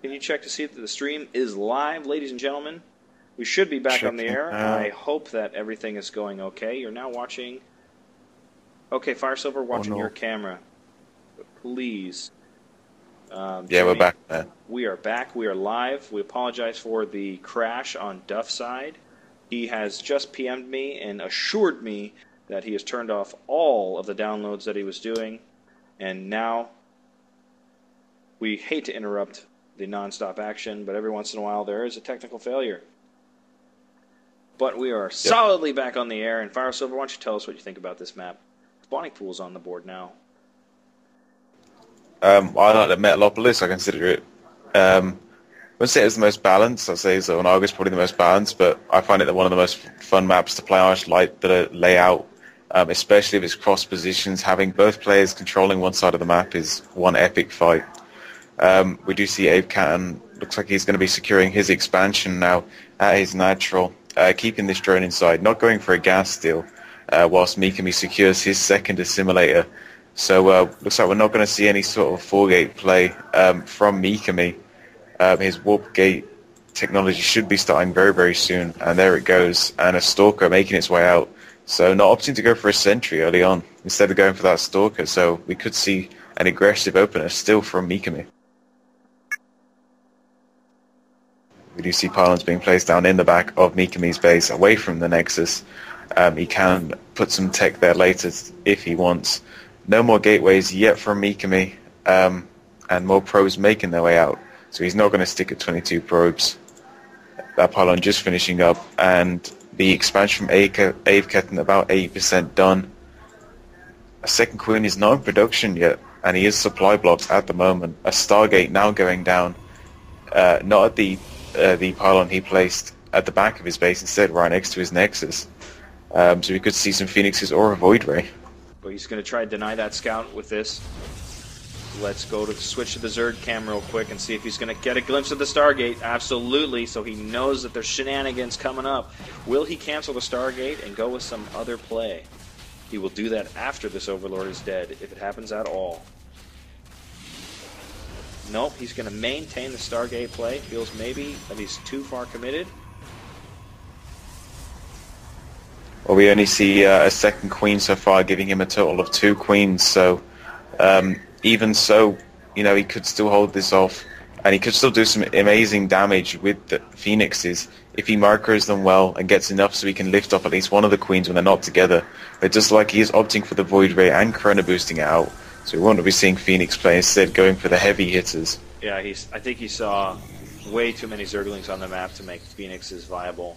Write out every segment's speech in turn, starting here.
Can you check to see that the stream is live, ladies and gentlemen? We should be back on the air. I hope that everything is going okay. You're now watching... Okay, FireSilver, watching your camera. But please... yeah, Jimmy, we're back, man. We are back. We are live. We apologize for the crash on Duff's side. He has just PM'd me and assured me that he has turned off all of the downloads that he was doing. And now, we hate to interrupt the non-stop action, but every once in a while there is a technical failure. But we are solidly back on the air. And FireSilver, why don't you tell us what you think about this map? Spawning pool's on the board now. I like the Metalopolis. I consider it. I wouldn't say it's the most balanced. I'd say Zonaga is probably the most balanced, but I find it one of the most fun maps to play on. I just like the layout, especially if it's cross positions. Having both players controlling one side of the map is one epic fight. We do see Abe Catton. Looks like he's going to be securing his expansion now at his natural, keeping this drone inside, not going for a gas steal, whilst Mikami secures his second assimilator. So looks like we're not going to see any sort of 4-gate play from Mikami. His warp gate technology should be starting very, very soon, and there it goes. And a Stalker making its way out. So not opting to go for a sentry early on, instead of going for that Stalker. So we could see an aggressive opener still from Mikami. We do see pylons being placed down in the back of Mikami's base, away from the Nexus. He can put some tech there later if he wants. No more gateways yet from Mikami, and more probes making their way out. So he's not going to stick at 22 probes. That pylon just finishing up, and the expansion from Abe Ketton about 80% done. A second queen is not in production yet, and he is supply blocked at the moment. A Stargate now going down, not at the pylon he placed at the back of his base, instead right next to his Nexus. So we could see some Phoenixes or a Void Ray. But he's going to try to deny that scout with this. Let's go to switch to the Zerg cam real quick and see if he's going to get a glimpse of the Stargate. Absolutely, so he knows that there's shenanigans coming up. Will he cancel the Stargate and go with some other play? He will do that after this Overlord is dead, if it happens at all. Nope, he's going to maintain the Stargate play. Feels maybe that he's too far committed. Well, we only see a second queen so far, giving him a total of 2 queens. So even so, you know, he could still hold this off, and he could still do some amazing damage with the Phoenixes if he macros them well and gets enough so he can lift off at least one of the queens when they're not together. But just like he is opting for the Void Ray and Chrono boosting it out, so we won't be seeing Phoenix play, instead going for the heavy hitters. Yeah, I think he saw way too many Zerglings on the map to make Phoenixes viable.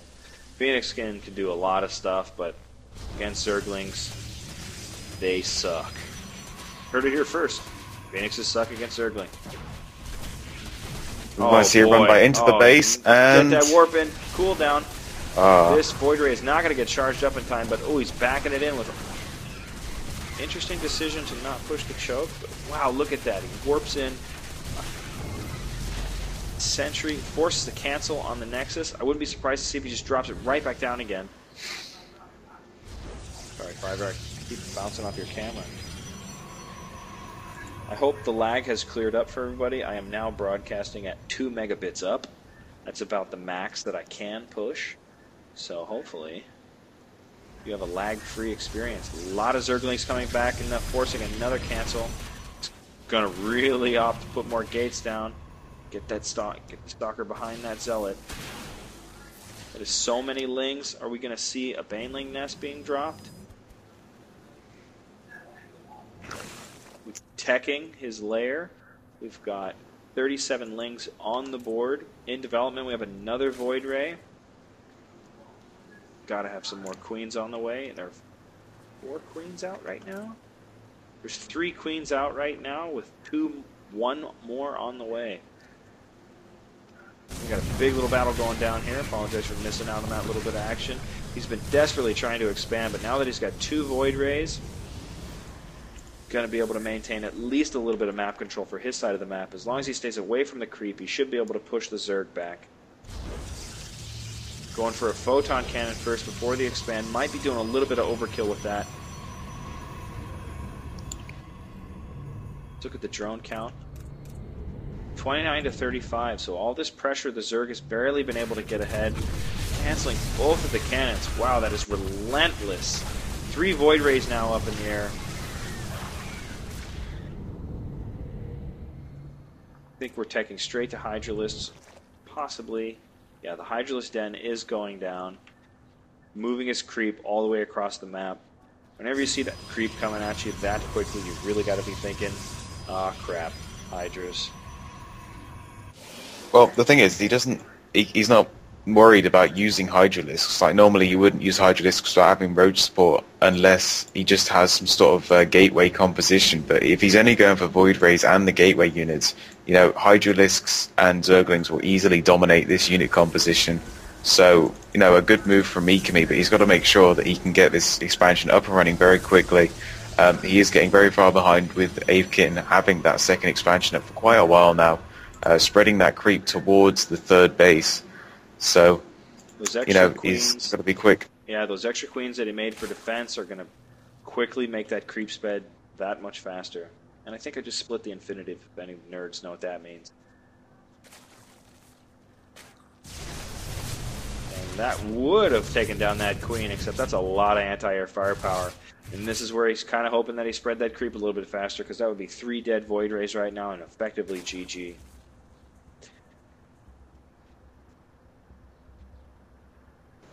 Phoenix can do a lot of stuff, but against Zerglings, they suck. Heard it here first. Phoenixes suck against Zergling. We might see it run by into the base, and... Get that warp in. Cooldown. This Void Ray is not going to get charged up in time, but he's backing it in with a... Interesting decision to not push the choke, but wow, look at that. He warps in. Sentry forces the cancel on the Nexus. I wouldn't be surprised to see if he just drops it right back down again. Sorry, Fiverr, I keep bouncing off your camera. I hope the lag has cleared up for everybody. I am now broadcasting at 2 megabits up. That's about the max that I can push. So hopefully you have a lag-free experience. A lot of Zerglings coming back and forcing another cancel. It's going to really opt to put more gates down. Get the Stalker behind that Zealot. That is so many Lings. Are we going to see a Baneling nest being dropped? We're teching his lair. We've got 37 Lings on the board. In development, we have another Void Ray. Got to have some more Queens on the way. And there are 4 Queens out right now. There's 3 Queens out right now with 1 more on the way. We got a big little battle going down here. Apologize for missing out on that little bit of action. He's been desperately trying to expand, but now that he's got 2 Void Rays, going to be able to maintain at least a little bit of map control for his side of the map. As long as he stays away from the creep, he should be able to push the Zerg back. Going for a Photon Cannon first before the expand. Might be doing a little bit of overkill with that. Look at the drone count. 29 to 35. So all this pressure, the Zerg has barely been able to get ahead. Canceling both of the cannons. Wow, that is relentless. 3 Void Rays now up in the air. I think we're taking straight to Hydralisks. Possibly. Yeah, the Hydralisk Den is going down. Moving its creep all the way across the map. Whenever you see that creep coming at you that quickly, you really got to be thinking, ah, crap, Hydras. Well, the thing is, he's not worried about using Hydralisks. Like, normally you wouldn't use Hydralisks without having roach support unless he just has some sort of gateway composition. But if he's only going for Void Rays and the gateway units, you know, Hydralisks and Zerglings will easily dominate this unit composition. So, you know, a good move from Mikami, but he's got to make sure that he can get this expansion up and running very quickly. He is getting very far behind with Avekin having that second expansion up for quite a while now, spreading that creep towards the third base. So, you know, he's got to be quick. Yeah, those extra queens that he made for defense are going to quickly make that creep sped that much faster. And I think I just split the infinitive, if any nerds know what that means. And that would have taken down that queen, except that's a lot of anti-air firepower. And this is where he's kind of hoping that he spread that creep a little bit faster, because that would be 3 dead Void Rays right now and effectively GG.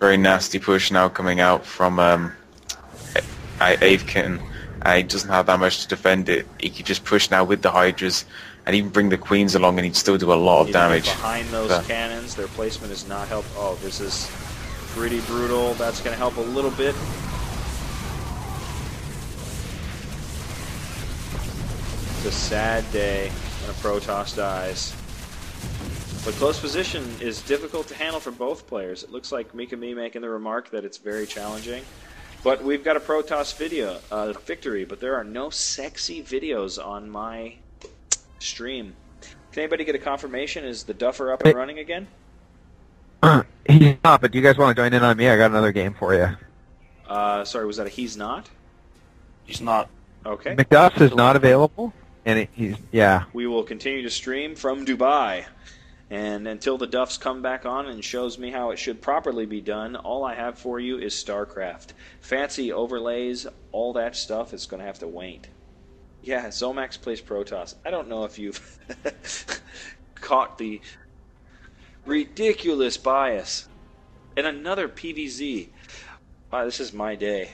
Very nasty push now coming out from Avekin. He doesn't have that much to defend it. He could just push now with the Hydras and even bring the Queens along, and he'd still do a lot of damage. Behind those cannons, their placement is not help. Oh, this is pretty brutal. That's going to help a little bit. It's a sad day when a Protoss dies. But close position is difficult to handle for both players. It looks like Mikami making the remark that it's very challenging. But we've got a Protoss video victory, but there are no sexy videos on my stream. Can anybody get a confirmation? Is the Duffer up and running again? He's not, but do you guys want to join in on me? I got another game for you. Sorry, was that a he's not? He's not. Okay. McDuff's is not available, and yeah. We will continue to stream from Dubai. And until the Duffs come back on and shows me how it should properly be done, all I have for you is StarCraft. Fancy overlays, all that stuff is going to have to wait. Yeah, Zomax plays Protoss. I don't know if you've caught the ridiculous bias. And another PVZ. Wow, this is my day.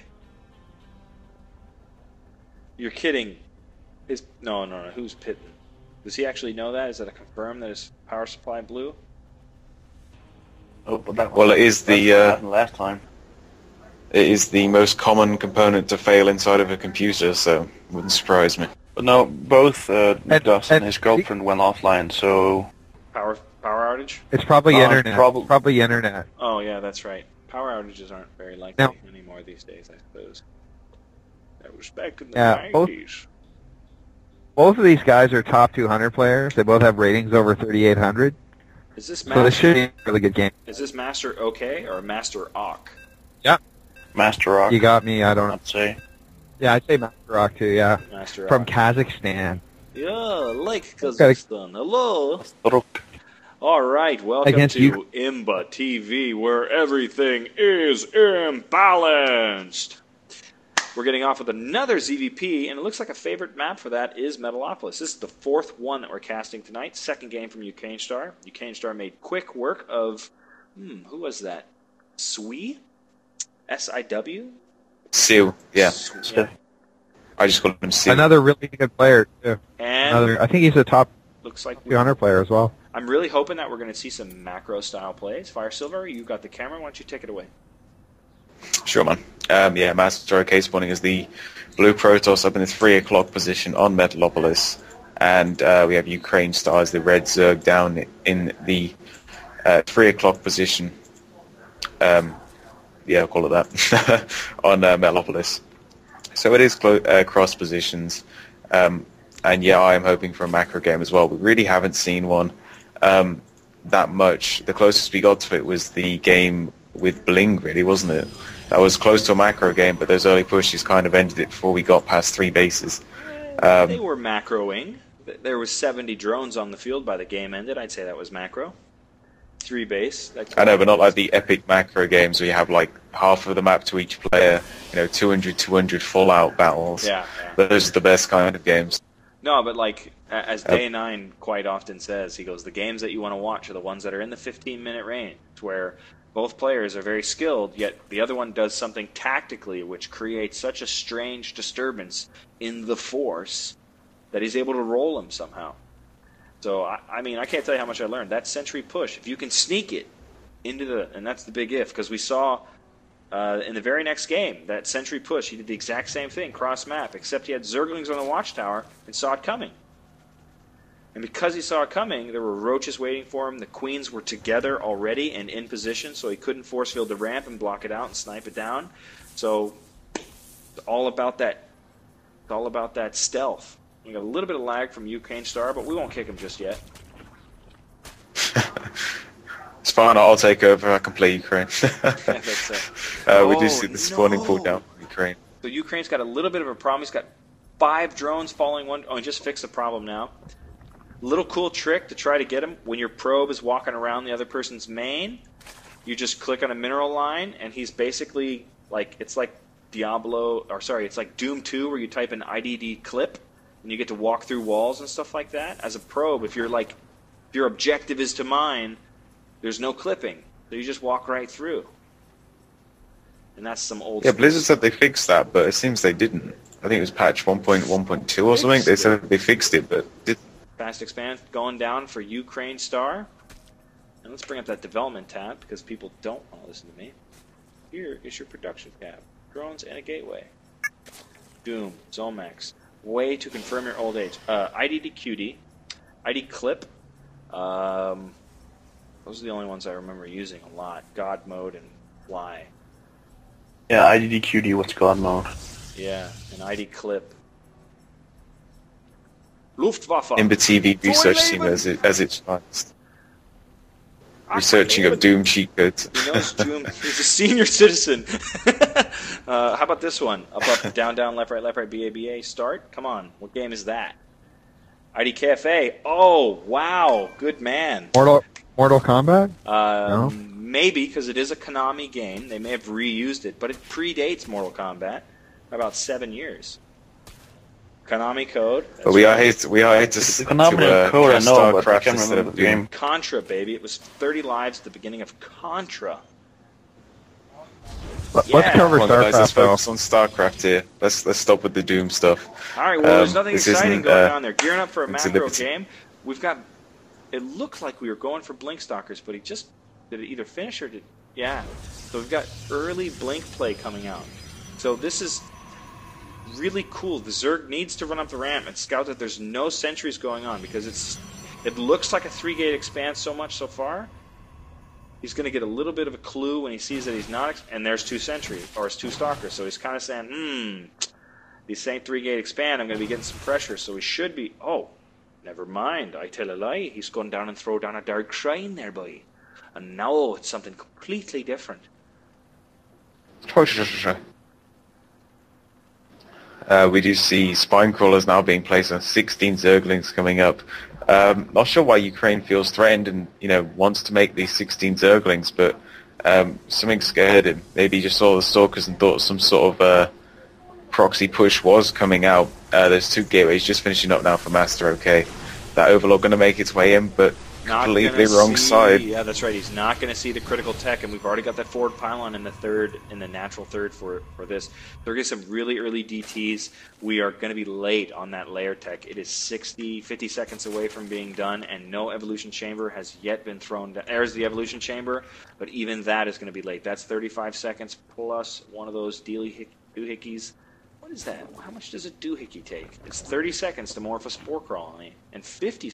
You're kidding. No, who's Pitten? Does he actually know that? Is that a confirm that his power supply blew? Oh, but that well, it is the last time. It is the most common component to fail inside of a computer, so wouldn't surprise me. But no, both Dust and his girlfriend went offline, so power outage. It's probably internet. Probably internet. Oh yeah, that's right. Power outages aren't very likely anymore these days, I suppose. That was back in the 90s. Both of these guys are top 200 players. They both have ratings over 3,800. Is this so this should be a really good game. Is this Master OK or Master Ock? Yeah. Master Ock. You got me. I don't know. I'd say. Yeah, I'd say Master Ock too. Yeah. Master From Ock. Kazakhstan. Yeah, like Kazakhstan. Hello. All right, welcome to imbatv, where everything is imbalanced. We're getting off with another ZVP, and it looks like a favorite map for that is Metalopolis. This is the 4th one that we're casting tonight. Second game from Ukraine Star. Ukraine Star made quick work of, who was that? Sui? S-I-W? Seal, yeah. Yeah. I just call him Seal. Another really good player, too. And I think he's a top looks like 200 player as well. I'm really hoping that we're going to see some macro-style plays. Fire Silver, you got the camera. Why don't you take it away? Sure, man. Yeah, Master OK spawning is the blue Protoss up in the 3 o'clock position on Metalopolis. And we have Ukraine Stars, the red Zerg, down in the 3 o'clock position. Yeah, I'll call it that. On Metalopolis. So it is cross positions. And yeah, I am hoping for a macro game as well. We really haven't seen one that much. The closest we got to it was the game with Bling, really, wasn't it? That was close to a macro game, but those early pushes kind of ended it before we got past 3 bases. They were macroing. There was 70 drones on the field by the game ended. I'd say that was macro. 3 base. I know, but not like the epic macro games where you have like half of the map to each player, 200 full-out battles. Yeah. Those are the best kind of games. No, but like, as Day9 quite often says, he goes, the games that you want to watch are the ones that are in the 15-minute range, where both players are very skilled, yet the other one does something tactically which creates such a strange disturbance in the force that he's able to roll him somehow. So, I mean, I can't tell you how much I learned. That sentry push, if you can sneak it into the, and that's the big if, because we saw in the very next game, that sentry push, he did the exact same thing, cross-map, except he had Zerglings on the watchtower and saw it coming. And because he saw it coming, there were roaches waiting for him. The queens were together already and in position, so he couldn't force field the ramp and block it out and snipe it down. So, it's all about that. It's all about that stealth. We got a little bit of lag from Ukraine Star, but we won't kick him just yet. It's fine. I'll take over. I can play Ukraine. That's it. We do see the spawning pool down for Ukraine. So Ukraine's got a little bit of a problem. He's got 5 drones following one. Oh, he just fixed the problem now. Little cool trick to try to get him. When your probe is walking around the other person's main, you just click on a mineral line, and he's basically like, it's like it's like Doom 2 where you type in IDD clip, and you get to walk through walls and stuff like that. As a probe, if your objective is to mine, there's no clipping, so you just walk right through. And that's some old. Yeah, Blizzard said they fixed that, but it seems they didn't. I think it was patch 1.1.2 or something. They said they fixed it, but did. Fast expand going down for Ukraine Star. And let's bring up that development tab because people don't want to listen to me. Here is your production tab. Drones and a gateway. Doom, Zomax. Way to confirm your old age. IDD QD. ID Clip. Those are the only ones I remember using a lot. God Mode and Fly. Yeah, IDD QD, what's God Mode? Yeah, and ID Clip. Luftwaffe. imbatv research team as it's finest. Researching of Doom cheat codes. He knows Doom. He's a senior citizen. How about this one? Up, down, left, right, BA, BA. Start. Come on. What game is that? IDKFA. Oh, wow. Good man. Mortal Kombat? No? Maybe, because it is a Konami game. They may have reused it, but it predates Mortal Kombat by about 7 years. Konami code. But we are here to Konami code, I know, but I can't remember the game. Contra, baby. It was 30 lives at the beginning of Contra. Let's cover Come on, guys, let's StarCraft, though. focus on StarCraft here. Let's stop with the Doom stuff. All right, well, there's nothing this exciting isn't, going on there. Gearing up for a it's macro Liberty. game. We've got. It looked like we were going for Blink Stalkers, but he just did it either finish or did. Yeah. So we've got early Blink play coming out. So this is really cool. The Zerg needs to run up the ramp and scout that there's no sentries going on because it looks like a 3-gate expanse so much so far. He's going to get a little bit of a clue when he sees that he's not, and there's 2 sentries, or it's 2 stalkers. So he's kind of saying, these ain't 3-gate expand. I'm going to be getting some pressure. So he should be. Oh, never mind. I tell a lie. He's going down and throw down a dark shrine there, boy. And now it's something completely different. We do see spine crawlers now being placed on 16 Zerglings coming up. Not sure why Ukraine feels threatened and wants to make these 16 Zerglings, but something scared him. Maybe he just saw the Stalkers and thought some sort of proxy push was coming out. There's 2 gateways just finishing up now for Master. Okay, that Overlord going to make its way in, but completely wrong side. Yeah, that's right. He's not going to see the critical tech, and we've already got that forward pylon in the natural third for this. There are some really early DTs. We are going to be late on that layer tech. It is 50 seconds away from being done, and no evolution chamber has yet been thrown down. There's the evolution chamber, but even that is going to be late. That's 35 seconds plus one of those doohickeys. What is that? How much does a doohickey take? It's 30 seconds to morph a spore crawl on it, and 50